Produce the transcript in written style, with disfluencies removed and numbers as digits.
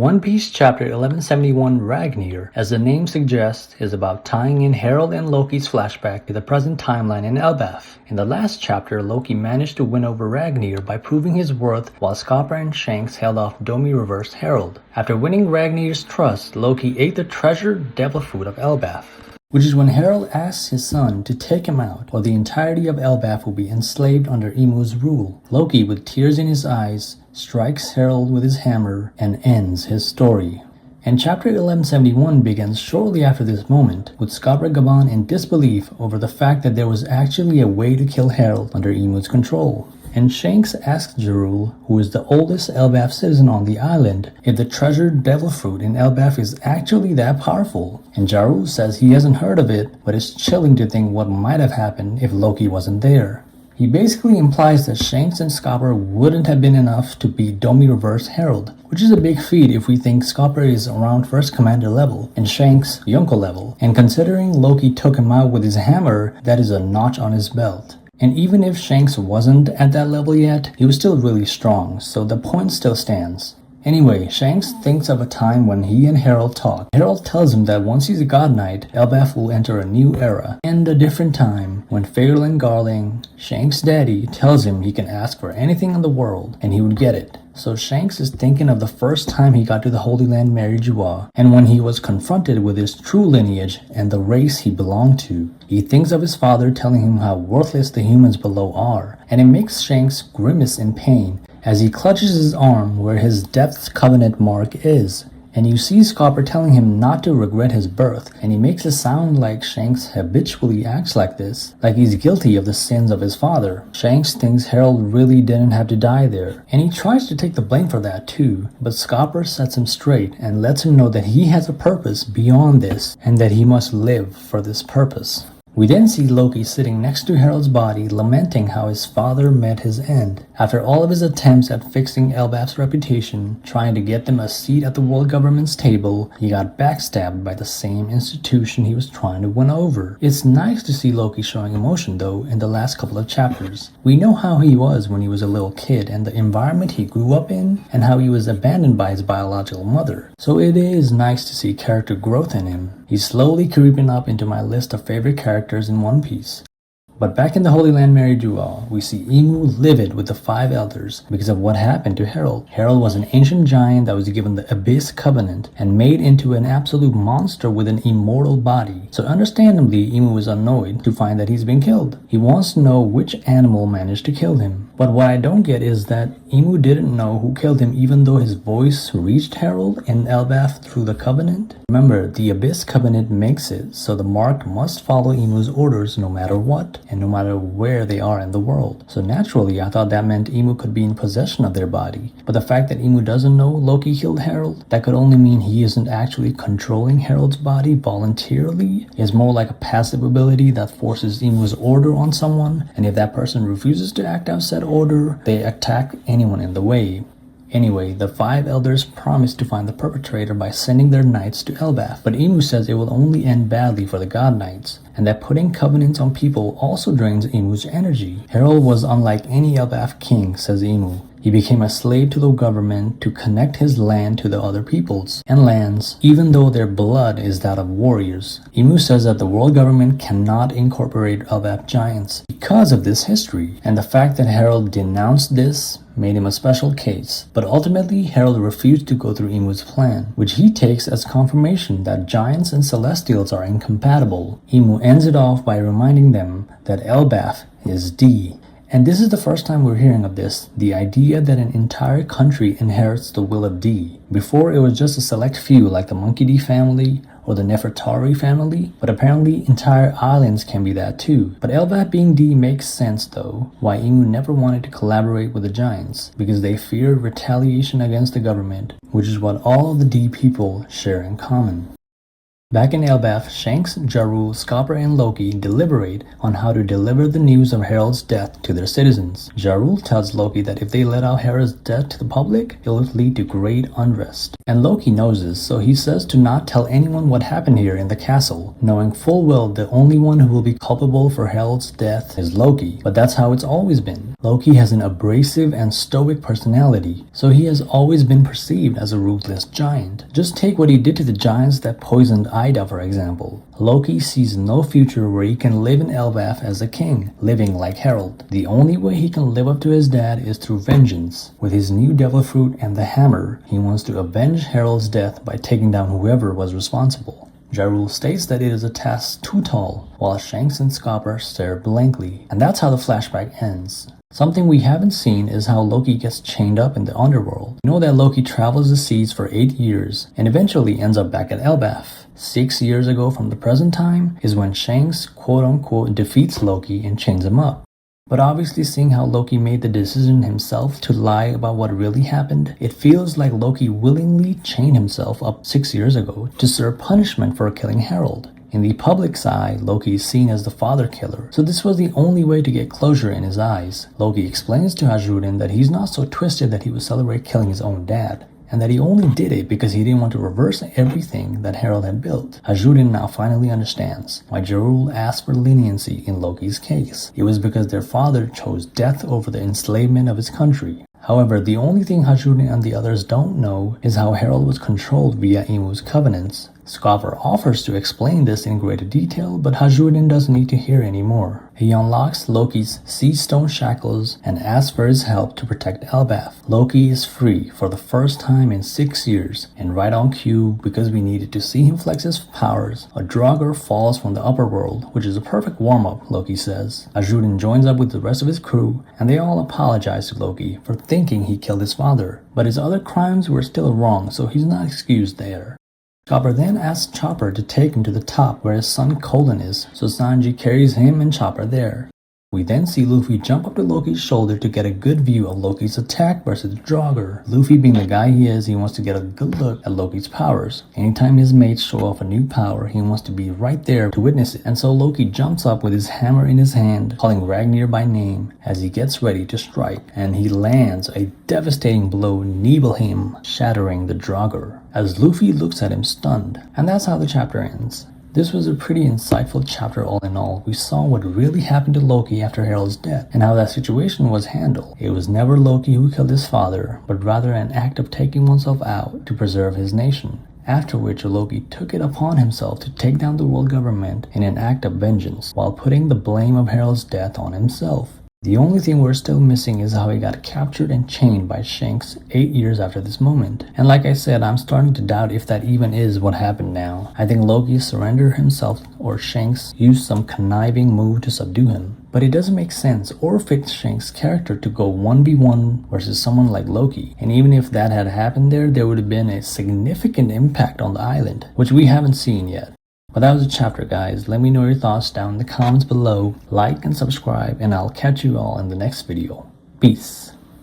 One Piece Chapter 1171 Ragnir, as the name suggests, is about tying in Harald and Loki's flashback to the present timeline in Elbaf. In the last chapter, Loki managed to win over Ragnir by proving his worth while Skapar and Shanks held off Domi reversed Harald. After winning Ragnir's trust, Loki ate the treasured devil fruit of Elbaf, which is when Harald asks his son to take him out, or the entirety of Elbaf will be enslaved under Ymu's rule. Loki, with tears in his eyes, strikes Harald with his hammer and ends his story. And chapter 1171 begins shortly after this moment, with Skapar Gaban in disbelief over the fact that there was actually a way to kill Harald under Ymu's control. And Shanks asks Jarul, who is the oldest Elbaf citizen on the island, if the treasured devil fruit in Elbaf is actually that powerful. And Jarul says he hasn't heard of it, but it's chilling to think what might have happened if Loki wasn't there. He basically implies that Shanks and Skapar wouldn't have been enough to beat Domi reverse Harald, which is a big feat if we think Skapar is around first commander level and Shanks Yonko level. And considering Loki took him out with his hammer, that is a notch on his belt. And even if Shanks wasn't at that level yet, he was still really strong, so the point still stands. Anyway, Shanks thinks of a time when he and Harald talk. Harald tells him that once he's a God Knight, Elbaf will enter a new era and a different time when Fairlin Garling, Shanks' daddy, tells him he can ask for anything in the world and he would get it. So Shanks is thinking of the first time he got to the Holy Land Merijua and when he was confronted with his true lineage and the race he belonged to. He thinks of his father telling him how worthless the humans below are, and it makes Shanks grimace in pain as he clutches his arm where his Depth's Covenant mark is. And you see Skapar telling him not to regret his birth, and he makes it sound like Shanks habitually acts like this, like he's guilty of the sins of his father. Shanks thinks Harald really didn't have to die there, and he tries to take the blame for that too, but Skapar sets him straight and lets him know that he has a purpose beyond this, and that he must live for this purpose. We then see Loki sitting next to Harald's body, lamenting how his father met his end. After all of his attempts at fixing Elbaf's reputation, trying to get them a seat at the world government's table, he got backstabbed by the same institution he was trying to win over. It's nice to see Loki showing emotion though in the last couple of chapters. We know how he was when he was a little kid and the environment he grew up in, and how he was abandoned by his biological mother. So it is nice to see character growth in him. He's slowly creeping up into my list of favorite characters in One Piece. But back in the Holy Land Merijua, we see Ymu livid with the five elders because of what happened to Harald. Harald was an ancient giant that was given the Abyss Covenant and made into an absolute monster with an immortal body. So understandably, Ymu is annoyed to find that he's been killed. He wants to know which animal managed to kill him. But what I don't get is that Ymu didn't know who killed him even though his voice reached Harald in Elbaf through the Covenant. Remember, the Abyss Covenant makes it so the mark must follow Ymu's orders no matter what, and no matter where they are in the world. So naturally, I thought that meant Ymu could be in possession of their body. But the fact that Ymu doesn't know Loki killed Harald, that could only mean he isn't actually controlling Harald's body voluntarily. It's more like a passive ability that forces Ymu's order on someone, and if that person refuses to act out said order, they attack anyone in the way. Anyway, the five elders promise to find the perpetrator by sending their knights to Elbaf, but Ymu says it will only end badly for the God Knights, and that putting covenants on people also drains Ymu's energy. Harald was unlike any Elbaf king, says Ymu. He became a slave to the government to connect his land to the other peoples and lands, even though their blood is that of warriors. Ymu says that the world government cannot incorporate Elbaf giants because of this history, and the fact that Harald denounced this made him a special case. But ultimately, Harald refused to go through Ymu's plan, which he takes as confirmation that giants and celestials are incompatible. Ymu ends it off by reminding them that Elbaf is D. And this is the first time we're hearing of this, the idea that an entire country inherits the will of D. Before, it was just a select few like the Monkey D family or the Nefertari family, but apparently entire islands can be that too. But Elbaf being D makes sense though, why Ymu never wanted to collaborate with the giants, because they feared retaliation against the government, which is what all of the D people share in common. Back in Elbaf, Shanks, Jarul, Skapar, and Loki deliberate on how to deliver the news of Harald's death to their citizens. Jarul tells Loki that if they let out Harald's death to the public, it will lead to great unrest. And Loki knows this, so he says to not tell anyone what happened here in the castle, knowing full well the only one who will be culpable for Harald's death is Loki. But that's how it's always been. Loki has an abrasive and stoic personality, so he has always been perceived as a ruthless giant. Just take what he did to the giants that poisoned Ida, for example. Loki sees no future where he can live in Elbaf as a king, living like Harald. The only way he can live up to his dad is through vengeance. With his new devil fruit and the hammer, he wants to avenge Harald's death by taking down whoever was responsible. Jarul states that it is a task too tall, while Shanks and Scopper stare blankly, and that's how the flashback ends. Something we haven't seen is how Loki gets chained up in the underworld. We know that Loki travels the seas for 8 years and eventually ends up back at Elbaf. 6 years ago from the present time is when Shanks quote-unquote defeats Loki and chains him up. But obviously, seeing how Loki made the decision himself to lie about what really happened, it feels like Loki willingly chained himself up 6 years ago to serve punishment for killing Harald. In the public's eye, Loki is seen as the father killer, so this was the only way to get closure in his eyes. Loki explains to Hajrudin that he's not so twisted that he would celebrate killing his own dad, and that he only did it because he didn't want to reverse everything that Harald had built. Hajrudin now finally understands why Jarul asked for leniency in Loki's case. It was because their father chose death over the enslavement of his country. However, the only thing Hajrudin and the others don't know is how Harald was controlled via Imu's covenants. Scoffer offers to explain this in greater detail, but Hajrudin doesn't need to hear anymore. He unlocks Loki's sea stone shackles and asks for his help to protect Elbaf. Loki is free for the first time in 6 years, and right on cue, because we needed to see him flex his powers, a Draugr falls from the upper world, which is a perfect warm-up, Loki says. Hajrudin joins up with the rest of his crew, and they all apologize to Loki for thinking he killed his father, but his other crimes were still wrong, so he's not excused there. Chopper then asks Chopper to take him to the top where his son Colin is, so Sanji carries him and Chopper there. We then see Luffy jump up to Loki's shoulder to get a good view of Loki's attack versus Draugr. Luffy, being the guy he is, he wants to get a good look at Loki's powers. Anytime his mates show off a new power, he wants to be right there to witness it. And so Loki jumps up with his hammer in his hand, calling Ragnir by name as he gets ready to strike. And he lands a devastating blow, Nibelheim, shattering the Draugr, as Luffy looks at him stunned. And that's how the chapter ends. This was a pretty insightful chapter all in all. We saw what really happened to Loki after Harald's death, and how that situation was handled. It was never Loki who killed his father, but rather an act of taking oneself out to preserve his nation. After which Loki took it upon himself to take down the world government in an act of vengeance, while putting the blame of Harald's death on himself. The only thing we're still missing is how he got captured and chained by Shanks 8 years after this moment. And like I said, I'm starting to doubt if that even is what happened now. I think Loki surrendered himself, or Shanks used some conniving move to subdue him. But it doesn't make sense or fit Shanks' character to go 1v1 versus someone like Loki. And even if that had happened there would have been a significant impact on the island, which we haven't seen yet. But that was the chapter, guys. Let me know your thoughts down in the comments below. Like and subscribe, and I'll catch you all in the next video. Peace.